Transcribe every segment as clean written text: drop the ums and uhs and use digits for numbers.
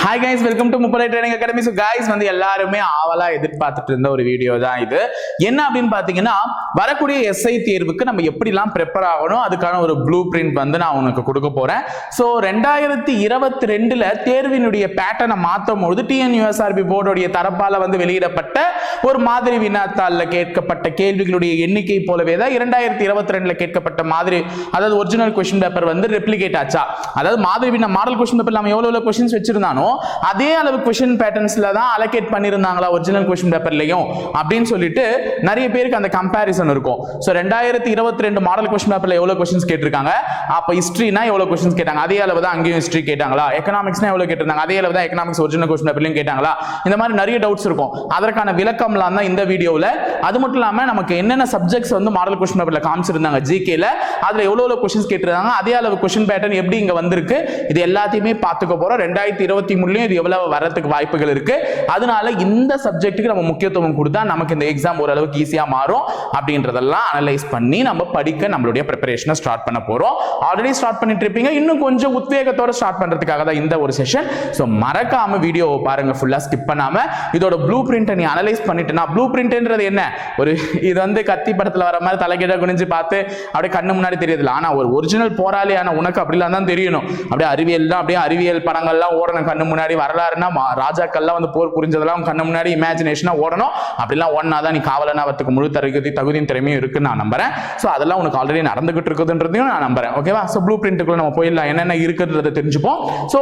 Hi guys, welcome to Mupalai Training Academy. So guys, வந்து எல்லாருமே ஆவலா எதிர்பார்த்துட்டு இருந்த ஒரு வீடியோ தான் இது. என்ன அப்படின்னு பாத்தீங்கன்னா, வரக்கூடிய எஸ்ஐ தேர்வுக்கு நம்ம எப்படிலாம் ப்ரிப்பேர் ஆகணும், அதுக்கான ஒரு ப்ளூ பிரிண்ட் வந்து நான் உனக்கு கொடுக்க போறேன். ஸோ 2022ல தேர்வினுடைய பேட்டர்னை மாற்றும் பொழுது TNUSRB போர்டுடைய தரப்பால வந்து வெளியிடப்பட்ட ஒரு மாதிரி வினாத்தாள்ல கேட்கப்பட்ட கேள்விகளுடைய எண்ணிக்கை போலவே தான் 2022ல கேட்கப்பட்ட மாதிரி, அதாவது ஒரிஜினல் கொஸ்டின் பேப்பர் வந்து ரெப்ளிகேட் ஆச்சா, அதாவது மாதிரி வினா மாடல் கொஸ்டின் பேப்பர் நம்ம எவ்வளவு கொஸ்டின்ஸ் வச்சிருந்தானோ அதே அளவு क्वेश्चन பேட்டர்ன்ஸ்ல தான் அலோகேட் பண்ணிருந்தாங்களா ஒரிஜினல் क्वेश्चन பேப்பர்லயும் அப்படின்னு சொல்லிட்டு நிறைய பேருக்கு அந்த கம்பேரிசன் இருக்கும். சோ 2022 மாடல் क्वेश्चन பேப்பர்ல எவ்வளவு क्वेश्चंस கேட்டிருக்காங்க, அப்ப ஹிஸ்டரினா எவ்வளவு क्वेश्चंस கேட்டாங்க, அதே அளவு தான் அங்கேயும் ஹிஸ்டரி கேட்டாங்களா, எகனாமிக்ஸ்னா எவ்வளவு கேட்டிருந்தாங்க, அதே அளவு தான் எகனாமிக்ஸ் ஒரிஜினல் क्वेश्चन பேப்பர்லயும் கேட்டாங்களா, இந்த மாதிரி நிறைய டவுட்ஸ் இருக்கும். அதற்கான விளக்கம்லாம் தான் இந்த வீடியோல. அது மட்டும் இல்லாம நமக்கு என்னென்ன சப்ஜெக்ட்ஸ் வந்து மாடல் क्वेश्चन பேப்பர்ல காமிச்சிருந்தாங்க ஜிகேல, அதுல எவ்வளவு क्वेश्चंस கேட்டிருந்தாங்க, அதே அளவு क्वेश्चन பேட்டர்ன் எப்படி இங்க வந்திருக்கு, இது எல்லாத்தையுமே பார்த்துக்க போறோம். 2023 இது எவ்வளவு வரதுக்கு வாய்ப்புகள் இருக்கு, அதனால இந்த சப்ஜெக்ட்டுக்கு நம்ம முக்கியத்துவம் கொடுத்தா நமக்கு இந்த எக்ஸாம் ஓரளவுக்கு ஈஸியா மாறும் அப்படின்றதெல்லாம் அனலைஸ் பண்ணி நம்ம படிக்க நம்மளுடைய ப்ரிப்பரேஷனை ஸ்டார்ட் பண்ண போறோம். ஆல்ரெடி ஸ்டார்ட் பண்ணிட்டு இருப்பீங்க, இன்னும் கொஞ்சம் உத்வேகத்தோட ஸ்டார்ட் பண்றதுக்காக தான் இந்த ஒரு செஷன். சோ மறக்காம வீடியோவை பாருங்க, ஃபுல்லா ஸ்கிப் பண்ணாம. இதோட ப்ளூ பிரிண்ட்டை நீ அனலைஸ் பண்ணிட்டேனா, ப்ளூ பிரிண்ட்ன்றது என்ன, ஒரு இது வந்து கத்தி படத்துல வர மாதிரி தலைகீழ குனிஞ்சு பார்த்து அப்படியே கண்ணு முன்னாடி தெரியுதுல, ஆனா ஒரு ஒரிஜினல் போராளியான உனக்கு அப்படிலாம் தான் தெரியணும். அப்படியே அறிவியல் தான், அப்படியே அறிவியல் படங்கள்லாம் ஓடணும் கண்ணு முன்னாடி, வரலாறுனா ராஜாக்கள்லாம் வந்து போர் புரிஞ்சதெல்லாம் கண்ணு முன்னாடி இமேஜினேஷனா ஓடணும். அப்படிலாம் ஒன்னாதான் நீ காவலனா வரதுக்கு முழு தகுதியும் திறமையும் இருக்குன்னு நான் நம்புறேன். சோ அதெல்லாம் உனக்கு ஆல்ரெடி நடந்துகிட்டு இருக்குதுன்றதையும் நான் நம்புறேன். ஓகேவா? சோ ப்ளூ பிரிண்ட்டுக்குள்ள நம்ம போயிடலாம், என்னென்ன இருக்குன்றதை தெரிஞ்சுப்போம். சோ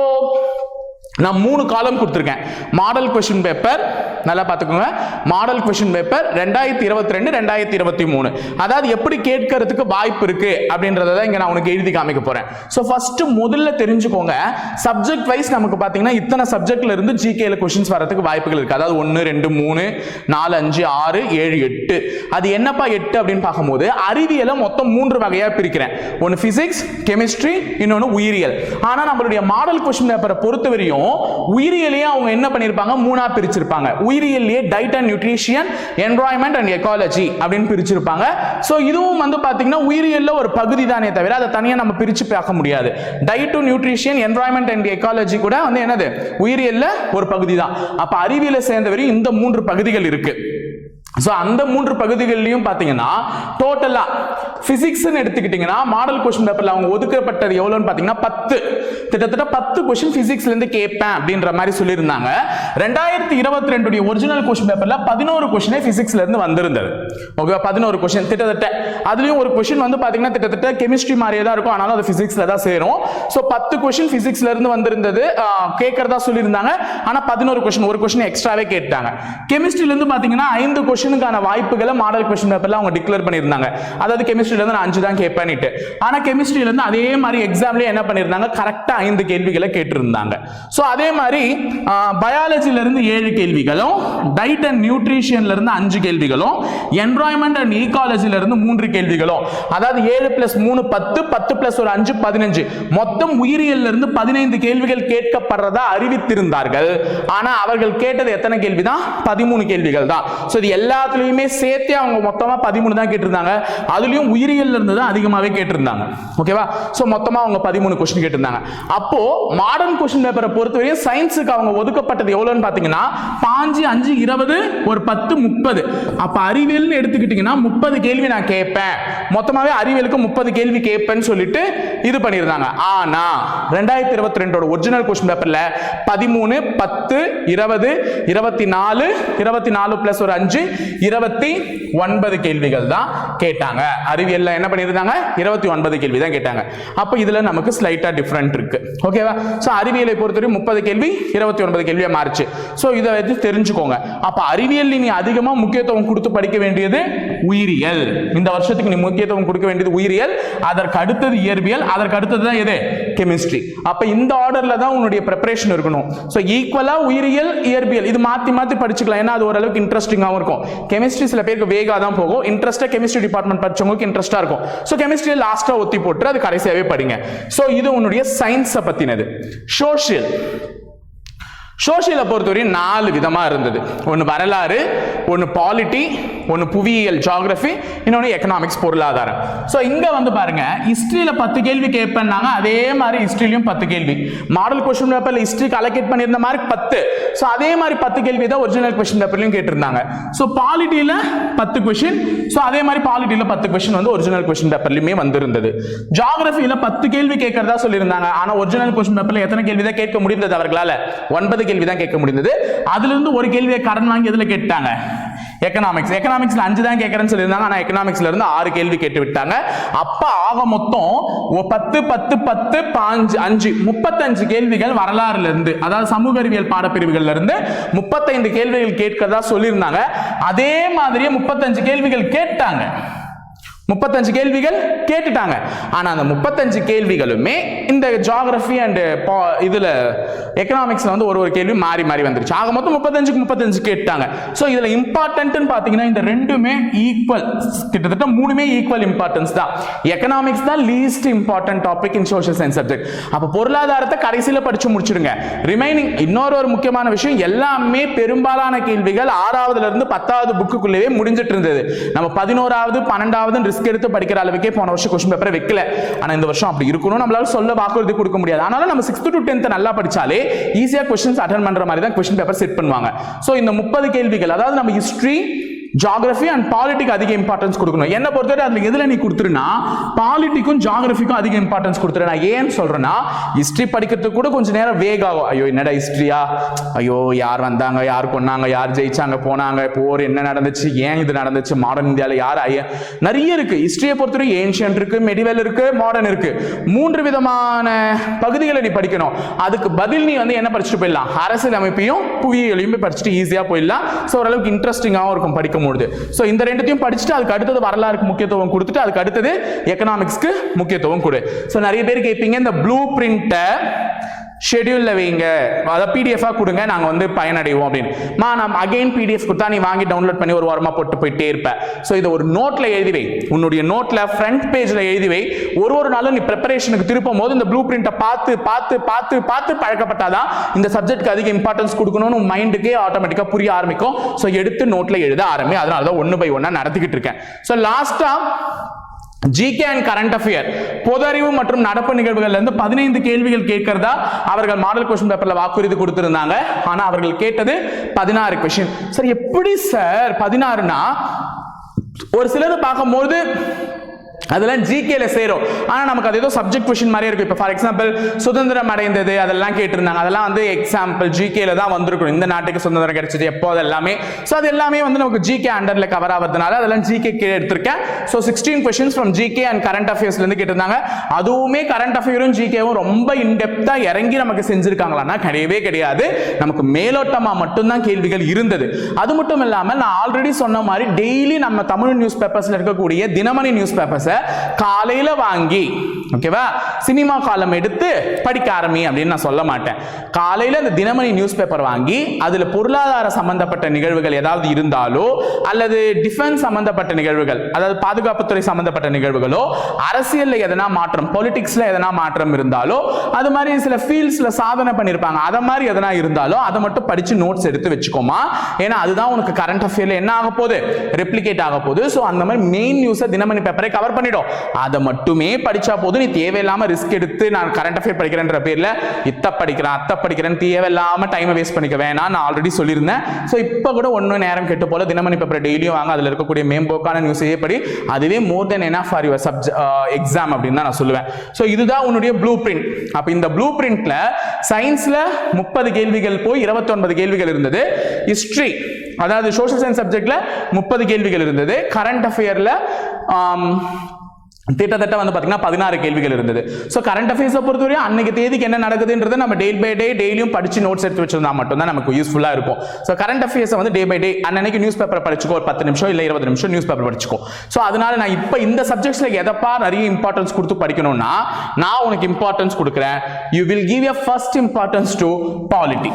நான் 3 காலம் கொடுத்திருக்கேன். மாடல் क्वेश्चन பேப்பர் நல்லா பாத்துக்கோங்க, மாடல் क्वेश्चन பேப்பர் 2022 2023, அதாவது எப்படி கேட்கிறதுக்கு வாய்ப்பு இருக்கு அப்படின்றத இங்க நான் உனக்கு எழுதி காமிக்க போறேன். சோ ஃபர்ஸ்ட் முதல்ல தெரிஞ்சுக்கோங்க, சப்ஜெக்ட் வைஸ் நமக்கு பாத்தீங்கன்னா இத்தனை சப்ஜெக்ட்ல இருந்து ஜிகேல क्वेश्चंस வரதுக்கு வாய்ப்புகள் இருக்கு. அதாவது 1 2 3 4 5 6 7 8. அது என்னப்பா 8 அப்படின்னு பார்க்கும்போது அறிவியலை மொத்தம் 3 வகையா பிரிக்கிறேன். ஒன்னு பிசிக்ஸ், கெமிஸ்ட்ரி, இன்னொன்னு உயிரியல். ஆனா நம்மளுடைய மாடல் क्वेश्चन பேப்பரை பொறுத்தவரையும் உயிரியலையே அவங்க என்ன பண்ணிருப்பாங்க, 3ஆ பிரிச்சிருப்பாங்க. உயிரியல்லையே diet and nutrition, environment and ecology அப்படின்னு பிரிச்சிருப்பாங்க. சோ இதுவும் வந்து பாத்தீங்கன்னா உயிரியல்ல ஒரு பகுதி தானே தவிர அதை தனியா நம்ம பிரிச்சு பார்க்க முடியாது. Diet, nutrition, environment and ecology கூட வந்து என்னது, உயிரியல்ல ஒரு பகுதி தான். அப்ப அறிவியலை சேர்ந்தவரை இந்த 3 பகுதிகள் இருக்கு. சோ அந்த 3 பகுதிகளிலும் பாத்தீங்கன்னா டோட்டலா பிசிக்ஸ்னு எடுத்துக்கிட்டீங்கன்னா மாடல் क्वेश्चन பேப்பர்ல அவங்க ஒதுக்கப்பட்டது எவ்வளவுன்னு பாத்தீங்கன்னா 10, கிட்டத்தட்ட 10 क्वेश्चन பிசிக்ஸ்ல இருந்து கேட்பேன் அப்படின்ற மாதிரி சொல்லியிருந்தாங்க. 2022 ஒரிஜினல் क्वेश्चन பேப்பர்ல 11 क्वेश्चन பிசிக்ஸ்ல இருந்து வந்திருந்தது. ஓகே, 11 क्वेश्चन கிட்டத்தட்ட. அதுலயும் ஒரு क्वेश्चन வந்து பாத்தீங்கன்னா கிட்டத்தட்ட கெமிஸ்ட்ரி மாதிரியே தான் இருக்கும், ஆனாலும் அது பிசிக்ஸ்ல தான் சேரும். சோ 10 क्वेश्चन பிசிக்ஸ்ல இருந்து வந்திருந்தது, கேட்கறதா சொல்லியிருந்தாங்க. ஆனா 11 क्वेश्चन, ஒரு क्वेश्चन எக்ஸ்ட்ராவே கேட்டாங்க. கெமிஸ்ட்ரியில இருந்து பாத்தீங்கன்னா 5 क्वेश्चनக்கான வாய்ப்புகளை மாடல் क्वेश्चन பேப்பர்ல அவங்க டிக்ளேர் பண்ணிருந்தாங்க. அதாவது கெமிஸ்ட்ரியில இருந்து நான் 5 தான் கேட்பேன்னுட்டு. ஆனா கெமிஸ்ட்ரியில இருந்து அதே மாதிரி எக்ஸாம்லயே என்ன பண்ணிருந்தாங்க, கரெக்டா 5 கேள்விகளை கேட்டிருந்தாங்க. சோ அதே மாதிரி பயாலஜில இருந்து 7 கேள்விகளும், டயட் அண்ட் நியூட்ரிஷன்ல இருந்து 5 கேள்விகளும், என்வாயன்மெண்ட் அண்ட் ஈகாலஜில இருந்து 3 கேள்விகளும், அதாவது 7 + 3 10, 10 + 1 5 15, மொத்தம் உயிரியல்ல இருந்து 15 கேள்விகள் கேட்கப்படுறதா அறிவித்திருந்தார்கள். ஆனா அவர்கள் கேட்டது எத்தனை கேள்விதான், 13 கேள்விகள் தான். சோ இது எல்லாத்துலயுமே சேர்த்து அவங்க மொத்தமா 13 தான் கேட்டிருந்தாங்க. அதுலயும் உயிரியல்ல இருந்து தான் அதிகமாவே கேட்டிருந்தாங்க. ஓகேவா? சோ மொத்தமா அவங்க 13 क्वेश्चन கேட்டிருந்தாங்க. அப்போ மாடர்ன் क्वेश्चन பேப்பரை பொறுத்தவரையும் சயின்ஸுக்கு அவங்க ஒதுக்கப்பட்டது எவ்வளவுன்னு பாத்தீங்கன்னா 5 5 20 ஒரு 10 30. அப்ப அறிவியல்னு எடுத்துக்கிட்டீங்கன்னா 30 கேள்வி நான் கேட்பேன், மொத்தமாவே அறிவியலுக்கு 30 கேள்வி கேட்பேன்னு சொல்லிட்டு இது பண்ணிருந்தாங்க. ஆனா 2022 ஒரிஜினல் क्वेश्चन பேப்பர்ல 13 10 20 24 24 + ஒரு 5 29 கேள்விகள் தான் கேட்டாங்க. அறிவியல்ல என்ன பண்ணிருந்தாங்க, 29 கேள்வி தான் கேட்டாங்க. அப்ப இதுல நமக்கு ஸ்லைட்டா டிஃபரண்ட் இருக்கு. ஓகேவா? சோ அறிவியலை பொறுத்தவரை 30 கேள்வி 29 கேள்வியா மாறுச்சு. சோ இதை வச்சு தெரிஞ்சுக்கோங்க. அப்ப அறிவியல் நீ அதிகமா முக்கியத்துவம் கொடுத்து படிக்க வேண்டியது உயிரியல். இந்த வருஷத்துக்கு நீ முக்கியத்துவம் கொடுக்க வேண்டியது உயிரியல், அதற்கு அடுத்தது இயற்பியல், அதற்கு அடுத்தது தான் எது, கெமிஸ்ட்ரி. அப்ப இந்த ஆர்டர்ல தான் உன்னுடைய ப்ரிப்பரேஷன் இருக்கணும். சோ ஈக்குவலா உயிரியல் இயற்பியல் இது மாத்தி மாத்தி படிச்சுக்கலாம், ஏன்னா அது ஓரளவுக்கு இன்ட்ரெஸ்டிங்காவும் இருக்கும். கெமிஸ்ட்ரி சில பேருக்கு வேகா தான் போகும், இன்ட்ரெஸ்டா கெமிஸ்ட்ரி டிபார்ட்மெண்ட் படிச்சவங்களுக்கு இன்ட்ரெஸ்டா இருக்கும். சோ கெமிஸ்ட்ரி லாஸ்டா ஒத்தி போட்டு அது கடைசியாவே படிங்க. சோ இது உன்னுடைய சயின்ஸை பத்தினது. சோஷியலை பொறுத்தவரை 4 விதமா இருந்தது. ஒன்னு வரலாறு, ஒன்னு பாலிட்டி, ஒன்னு புவியியல் ஜியோகிராஃபி, இன்னொன்னு எக்கனாமிக்ஸ் பொருளாதாரம். சோ இங்க வந்து பாருங்க, ஹிஸ்டரியில 10 கேள்வி கேட்பேன்னாங்க, அதே மாதிரி ஹிஸ்டரியிலும் 10 கேள்வி. மாடல் क्वेश्चन பேப்பர்ல ஹிஸ்டரிக்கு அலோகேட் பண்ணியிருந்த மார்க் 10. சோ அதே மாதிரி 10 கேள்வி தான் ஒரிஜினல் क्वेश्चन பேப்பர்லயும் கேட்டிருந்தாங்க. சோ பாலிட்டியில 10 क्वेश्चन, சோ அதே மாதிரி பாலிட்டியில 10 क्वेश्चन வந்து ஒரிஜினல் क्वेश्चन பேப்பர்லயுமே வந்திருந்தது. ஜியோகிராஃபியில 10 கேள்வி கேட்கறதா சொல்லியிருந்தாங்க. ஆனா ஒரிஜினல் क्वेश्चन பேப்பர்ல எத்தனை கேள்வி தான் கேட்க முடிந்தது அவர்களால? 9 கேள்வி தான் கேட்க முடிந்தது. அதுல இருந்து ஒரு கேள்வியை கடன் வாங்கி எதுல கேட்டாங்க? எக்கனாமிக்ஸ். எக்கனாமிக்ஸ்ல 5 தான் கேட்கறேன்னு சொல்லியிருந்தாங்க. ஆனா எக்கனாமிக்ஸ்ல இருந்து 6 கேள்வி கேட்டு விட்டாங்க. அப்ப ஆக மொத்தம் 10 10 10 5 35 கேள்விகள் வரலாறுல இருந்து, அதாவது சமூக அறிவியல் பாடப்பிரிவுகள்ல இருந்து 35 கேள்விகள் கேட்கறதா சொல்லியிருந்தாங்க. அதே மாதிரியே 35 கேள்விகள் கேட்டாங்க. 35 கேள்விகள் கேட்டுட்டாங்க. ஆனா அந்த 35 கேள்விகளுமே இந்த ஜியோகிராஃபி அண்ட் இதுல எக்கனாமிக்ஸ்ல வந்து ஒரு கேள்வி மாறி மாறி வந்துருச்சு. ஆக மொத்தம் 35 கேட்டாங்க. சோ இதுல இம்பார்ட்டன்ட்னு பாத்தீங்கன்னா இந்த ரெண்டுமே ஈக்குவல், கிட்டத்தட்ட மூணுமே ஈக்குவல் இம்பார்ட்டன்ஸ் தான். எக்கனாமிக்ஸ் தான் least important topic in social science subject. அப்ப பொருளாதாரத்தை கடைசியில படிச்சு முடிச்சிடுங்க. ரிமைனிங் இன்னொரு முக்கியமான விஷயம், எல்லாமே பெரும்பாலான கேள்விகள் 6வதுல இருந்து 10வது புக்குக்குள்ளேயே முடிஞ்சிட்டு இருந்தது. நம்ம 11வது 12வது ரிஸ்க் எடுத்து படிக்கிற அளவுக்கே போன வருஷம் क्वेश्चन பேப்பரை வைக்கல. ஆனா இந்த வருஷம் அப்படி இருக்கணும் நம்மளால சொல்ல வாக்குறுதி கொடுக்க முடியாது. ஆனாலும் நம்ம 6th to 10th நல்லா படிச்சாலே ஈஸியா क्वेश्चंस அட்டெண்ட் பண்ற மாதிரி தான் क्वेश्चन பேப்பர் செட் பண்ணுவாங்க. சோ இந்த 30 கேள்விகள், அதாவது நம்ம ஹிஸ்டரி, ஜியோகிராஃபி அண்ட் பாலிட்டிக்கு அதிக இம்பார்ட்டன்ஸ் கொடுக்கணும். என்ன பொறுத்தவரை அதுல எதுல நீ கொடுத்துருனா பாலிட்டிக்கும் ஜியோகிராஃபிக்கும் அதிக இம்பார்ட்டன்ஸ் கொடுத்துரு. நான் ஏன் சொல்றேன்னா, ஹிஸ்டரி படிக்கிறதுக்கு கூட கொஞ்சம் நேரம் வேக் ஆகும். ஐயோ என்னடா ஹிஸ்டரியா, ஐயோ யார் வந்தாங்க, யார் கொன்னாங்க, யார் ஜெயிச்சாங்க போனாங்க, போர் என்ன நடந்துச்சு, ஏன் இது நடந்துச்சு, மாடர்ன் இந்தியாவில் யார் நிறைய இருக்கு. ஹிஸ்டரியை பொறுத்தவரை ஏன்ஷியன்ட் இருக்கு, மெடிவல் இருக்கு, மாடர்ன் இருக்கு. 3 விதமான பகுதிகளை நீ படிக்கணும். அதுக்கு பதில் நீ வந்து என்ன படிச்சுட்டு போயிடலாம், அரசியல் அமைப்பையும் புவியியலையும் படிச்சுட்டு ஈஸியா போயிடலாம். ஸோ ஓரளவுக்கு இன்ட்ரெஸ்டிங்காகவும் இருக்கும் படிக்கும். சோ இந்த ரெண்டுத்தையும் படிச்சுட்டு அதுக்கு அடுத்தது வரலாறுக்கு முக்கியத்துவம் கொடுத்துட்டு அதுக்கு அடுத்தது எக்கனாமிக்ஸ்க்கு முக்கியத்துவம் கொடு. சோ நிறைய பேர் கேட்பீங்க, இந்த ப்ளூ பிரிண்ட ஷெட்யூல்ல வைங்க, அதை பிடிஎஃபா கொடுங்க, நாங்க வந்து பயனடைவோம் அப்படின்னு. நான் அகைன் பிடிஎஃப் கொடுத்தா நீ வாங்கி டவுன்லோட் பண்ணி ஒரு வாரமா போட்டு போயிட்டே இருப்பேன். சோ இதை ஒரு நோட்ல எழுதி வை, உன்னுடைய நோட்ல ஃப்ரண்ட் பேஜ்ல எழுதி வை. ஒரு நாளும் நீ ப்ரிப்பரேஷனுக்கு திருப்பும் போது இந்த ப்ளூ பிரிண்ட பார்த்து பார்த்து பார்த்து பார்த்து பழக்கப்பட்டாதான் இந்த சப்ஜெக்ட்க்கு அதிக இம்பார்ட்டன்ஸ் கொடுக்கணும்னு மைண்டுக்கே ஆட்டோமேட்டிக்கா புரிய ஆரம்பிக்கும். சோ எடுத்து நோட்ல எழுத ஆரம்பி. அதனாலதான் 1 by 1 நடத்திக்கிட்டு இருக்கேன். சோ லாஸ்டா ஜிகே அண்ட் கரண்ட் அஃபேர், பொது அறிவு மற்றும் நடப்பு நிகழ்வுகள்ல இருந்து 15 கேள்விகள் கேட்கிறதா அவர்கள் மாடல் क्वेश्चन பேப்பர்ல வாக்குறுதி கொடுத்திருந்தாங்க. ஆனா அவர்கள் கேட்டது 16 क्वेश्चन. சார் எப்படி சார் 16னா, ஒரு சிலர் பார்க்கும்போது அதெல்லாம் ஜிகேல சேரும். ஆனா நமக்கு அது ஏதோ சப்ஜெக்ட் क्वेश्चन மாதிரியே இருக்கும். இப்போ ஃபார் எக்ஸாம்பிள் சுதந்திரம் அடைந்தது அதெல்லாம் கேட்டிருந்தாங்க. அதெல்லாம் வந்து எக்ஸாம்பிள் ஜிகேல தான் வந்திருக்கும். இந்த நாட்டுக்கு சுதந்திரம் கிடைச்சது எப்போ, அதெல்லாமே. ஸோ அது எல்லாமே வந்து நமக்கு ஜிகே அண்டர்ல கவர் ஆகிறதுனால அதெல்லாம் ஜிகே கீழே எடுத்திருக்கேன். So 16 questions from GK and current அஃபேர்ஸ்ல இருந்து கேட்டிருந்தாங்க. அதுவுமே கரண்ட் அஃபேரும் ஜிகேவும் ரொம்ப இன்டெப்தா இறங்கி நமக்கு செஞ்சிருக்காங்களான்னா கிடையவே கிடையாது. நமக்கு மேலோட்டமா மட்டும்தான் கேள்விகள் இருந்தது. அது மட்டும் இல்லாமல் நான் ஆல்ரெடி சொன்ன மாதிரி டெய்லி நம்ம தமிழ் நியூஸ் பேப்பர்ஸ்ல இருக்கக்கூடிய தினமணி நியூஸ் பேப்பர்ஸ் காலையில வாங்கி, ஓகேவா, சினிமா காலம் எடுத்து படிக்க ஆரம்பி அப்படின்னு நான் சொல்ல மாட்டேன். காலையில இந்த தினமணி நியூஸ் பேப்பர் வாங்கி அதுல பொருளாதார சம்பந்தப்பட்ட நிகழ்வுகள் ஏதாவது இருந்தாலோ, அல்லது டிஃபென்ஸ் சம்பந்தப்பட்ட நிகழ்வுகள், அதாவது பாதுகாப்புத்துறை சம்பந்தப்பட்ட நிகழ்வுகளோ, அரசியல்ல எதனா மாற்றம், பொலிட்டிக்ஸ்ல எதனா மாற்றம் இருந்தாலோ, அது மாதிரி சில ஃபீல்ட்ஸ்ல சாதனை பண்ணிருப்பாங்க, அத மாதிரி எதனா இருந்தாலோ அதை மட்டும் படிச்சு நோட்ஸ் எடுத்து வச்சுக்கோமா. ஏன்னா அதுதான் உனக்கு கரண்ட் அஃபேர்ல என்ன ஆக போகுது, ரெப்ளிகேட் ஆக போகுது. சோ அந்த மாதிரி மெயின் நியூஸை தினமணி பேப்பரை கவர் பண்ணிடும். அதை மட்டுமே படிச்சா போதும். நீ தேவையில்லாம ரிஸ்க் எடுத்து நான் கரண்ட் அஃபேர் படிக்கிறேன்ற பேர்ல இத்த படிக்கிறேன் அத்த படிக்கிறேன் தேவையில்லாம டைம் வேஸ்ட் பண்ணிக்க வேணாம். நான் ஆல்ரெடி சொல்லியிருந்தேன். சோ இப்ப கூட ஒன்னும் நேரம் கெட்டு போல தினமணி பேப்பர் டெய்லியும் வாங்க. அதுல இருக்கக்கூடிய மேம்போக்கான நியூஸையே படி. அதுவே மோர் தென் எனஃப் ஃபார் யுவர் எக்ஸாம் அப்படின்னு தான் நான் சொல்லுவேன். சோ இதுதான் உன்னுடைய ப்ளூ பிரிண்ட். அப்ப இந்த ப்ளூ பிரிண்ட்ல சயின்ஸ்ல 30 கேள்விகள் போய் 29 கேள்விகள் இருந்தது. ஹிஸ்டரி, அதாவது சோஷியல் சயின்ஸ் சப்ஜெக்ட்ல 30 கேள்விகள் இருந்தது. கரண்ட் அஃபேர்ல கிட்டத்தட்ட வந்து பாத்தீங்கன்னா 16 கேள்விகள் இருந்தது. சோ கரண்ட் அஃபேர்ஸை பொறுத்தவரை அன்னைக்கு தேதிக்கு என்ன நடக்குதுன்றது நம்ம டே பை டே டெய்லியும் படிச்சு நோட்ஸ் எடுத்து வச்சிருந்தா மட்டும் தான் நமக்கு யூஸ்ஃபுல்லா இருக்கும். சோ கரண்ட் அஃபேர்ஸை வந்து டே பை டே அன்னைக்கு நியூஸ் பேப்பர் படிச்சுக்கோ, ஒரு 10 நிமிஷம் இல்ல 20 நிமிஷம் நியூஸ் பேப்பர் படிச்சுக்கோ. சோ அதனால நான் இப்ப இந்த சப்ஜெக்ட்ஸ்ல எதப்பா நிறைய இம்பார்ட்டன்ஸ் கொடுத்து படிக்கணும்னா நான் உனக்கு இம்பார்ட்டன்ஸ் கொடுக்குறேன். You will give a first importance to polity.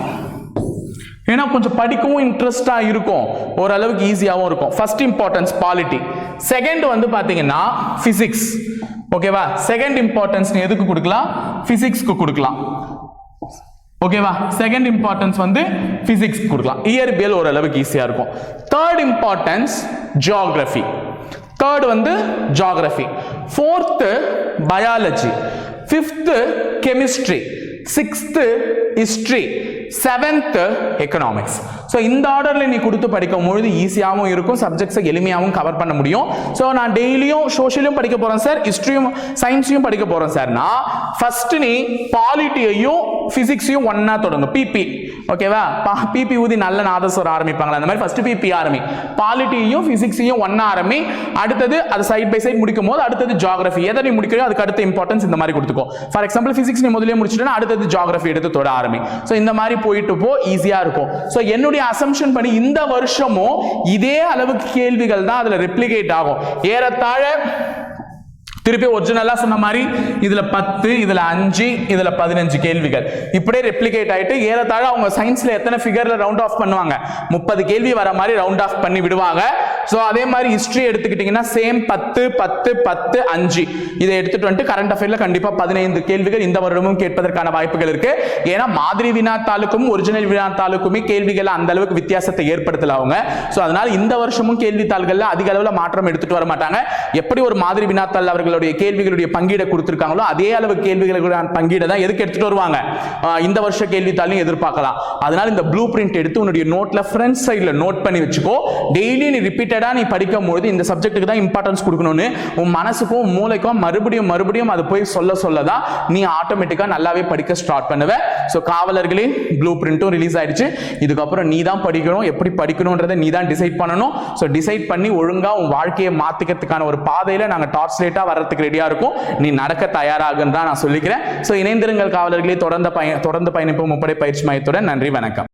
ஏன்னா கொஞ்சம் படிக்கவும் இன்ட்ரெஸ்டா இருக்கும், ஓரளவுக்கு ஈஸியாகவும் இருக்கும். First importance polity. செகண்ட் வந்து பாத்தீங்கன்னா பிசிக்ஸ். ஓகேவா, செகண்ட் இம்பார்ட்டன்ஸ் எதுக்கு கொடுக்கலாம், பிசிக்ஸ்க்கு கொடுக்கலாம். ஓகேவா? செகண்ட் இம்பார்ட்டன்ஸ் வந்து பிசிக்ஸ் கொடுக்கலாம். இயற்பியல் ஓரளவுக்கு ஈஸியா இருக்கும். Third importance geography. தேர்ட் வந்து geography. Fourth biology. Fifth chemistry. Sixth history. Seventh economics. So இந்த ஆர்டர்ல நீ கொடுத்து படிக்கும் பொழுது ஈஸியாகவும் இருக்கும், சப்ஜெக்ட்ஸை எளிமையாகவும் கவர் பண்ண முடியும். ஸோ நான் டெய்லியும் சோஷியலும் படிக்க போறேன் சார், ஹிஸ்டரியும் சயின்ஸையும் படிக்க போறேன் சார்னா ஃபர்ஸ்ட் நீ பாலிட்டியையும் பிசிக்ஸையும் ஒன்னா தொடங்கும். பிபி ஓகேவா? பிபி ஊதி நல்ல நாதஸ்வரம் ஆரம்பிப்பாங்களா அந்த மாதிரி ஃபர்ஸ்ட் பிபி ஆரம்பி. பாலிட்டியையும் பிசிக்ஸையும் ஒன்னா ஆரம்பி. அடுத்தது அது சைட் பை சைட் முடிக்கும் போது அடுத்தது ஜியோகிராஃபி. எதை நீ முடிக்கிறோ அதுக்கு அடுத்த இம்பார்ட்டன்ஸ் இந்த மாதிரி கொடுத்துக்கோ. ஃபார் எக்ஸாம்பிள் பிசிக்ஸ் நீ முதலே முடிச்சுட்டா அடுத்தது ஜியோகிராஃபி எடுத்து தொட ஆரம்பி. ஸோ இந்த மாதிரி போயிட்டு போ, ஈஸியா இருக்கும். ஸோ என்னுடைய அசம்ஷன் பண்ணி இந்த வருஷமும் இதே அளவுக்கு கேள்விகள் தான் அதுல ரெப்ளிகேட் ஆகும். ஏறத்தாழ திருப்பி ஒரிஜினலா சொன்ன மாதிரி இதுல 10, இதுல 5, இதுல 15 கேள்விகள் இப்படியே ரெப்ளிகேட் ஆயிட்டு ஏறத்தாழ அவங்க சயின்ஸ்ல எத்தனை ஃபிகர்ல ரவுண்ட் ஆஃப் பண்ணுவாங்க, 30 கேள்வி வர மாதிரி ரவுண்ட் ஆஃப் பண்ணி விடுவாங்க. சோ அதே மாதிரி ஹிஸ்டரி எடுத்துக்கிட்டீங்கன்னா சேம் 10, 10, 10, 5 இதை எடுத்துட்டு வந்து கரண்ட் அஃபேர்ல கண்டிப்பா 15 கேள்விகள் இந்த வருடமும் கேட்பதற்கான வாய்ப்புகள் இருக்கு. ஏன்னா மாதிரி வினாத்தாளுக்கும் ஒரிஜினல் வினாத்தாளுக்குமே கேள்விகள் அந்த அளவுக்கு வித்தியாசத்தை ஏற்படுத்தல அவங்க. சோ அதனால இந்த வருஷமும் கேள்வித்தாள்கள்ல அதிக அளவுல மாற்றம் எடுத்துட்டு வர மாட்டாங்க. எப்படி ஒரு மாதிரி வினாத்தாள் அவர்கள் கேள்விகளுடைய பங்கீட கொடுத்திருக்காங்களோ அதே அளவு கேள்விகளுடைய பங்கீட தான் எதுக்கு எடுத்துட்டு வருவாங்க இந்த வருஷ கேள்வித்தாளையும் எதிர்பார்க்கலாம். அதனால இந்த ப்ளூ பிரிண்ட் எடுத்து உன்னுடைய நோட்ல ஃப்ரண்ட் சைடுல நோட் பண்ணி வச்சுக்கோ. டெய்லி நீ ரிப்பீட்டடா நீ படிக்கும்போது இந்த சப்ஜெக்ட்டுக்கு தான் இம்பார்ட்டன்ஸ் கொடுக்கணும்னு உன் மனசுக்கும் மூளைக்கும் மறுபடியும் அது போய் சொல்லதான் நீ ஆட்டோமேட்டிக்கா நல்லாவே படிக்க ஸ்டார்ட் பண்ணுவ. சோ காவலர்களே ப்ளூ பிரிண்ட்டும் ரிலீஸ் ஆயிடுச்சு. இதுக்கப்புறம் நீ தான் படிக்கணும், எப்படி படிக்கணும்ன்றதை நீ தான் டிசைட் பண்ணணும். சோ டிசைட் பண்ணி ஒழுங்கா உன் வாழ்க்கையை மாத்திக்கிறதுக்கான ஒரு பாதையில நாங்க டார்ச் லைட்டா வர்றதுக்கு ரெடியா இருக்கும். நீ நடக்க தயாராகுன்னு தான் நான் சொல்லிக்கிறேன். சோ இணைந்திருங்கள் காவலர்களே, தொடர்ந்து பயணிப்போம் முப்படை பயிற்சி மையத்துடன். நன்றி, வணக்கம்.